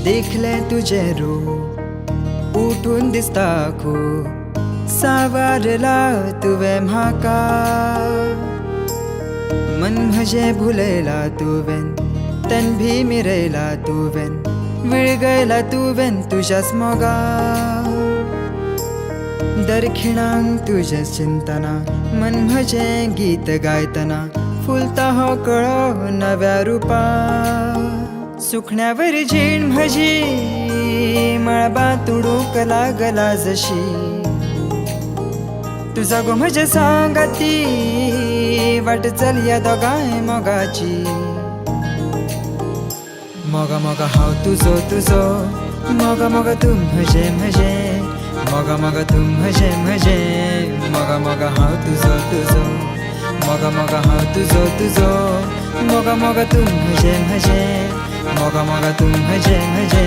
देखले तुझे रूप उठून दिसता खूप सावरला तुवे म्हाका मन म्हजे भुलयला तुवेन तन भी मिरयला तुवेन विळगयला तुवेन तुझ्याच मोगा दरखिणांक तुझे चिंतना मन म्हजे गीत गायतना फुलता हो कळो नव्या रूपा सुखण्यावर झीण म्हजी मळबा तुडूंक लागला जशी तुझा गो म्हजे सांगाती वाट चल या दोगांय मोगाची मोगा मोगा हांव तुजो तुजो मोगा मोगा तू म्हजे म्हजे मोगा मोगा तू म्हजे म्हजे मोगा मोगा हांव तुजो तुजो मोगा मोगा हांव तुजो तुजो मोगा मोगा तू म्हजे म्हजे मोगा मोगा तू म्हजे म्हजे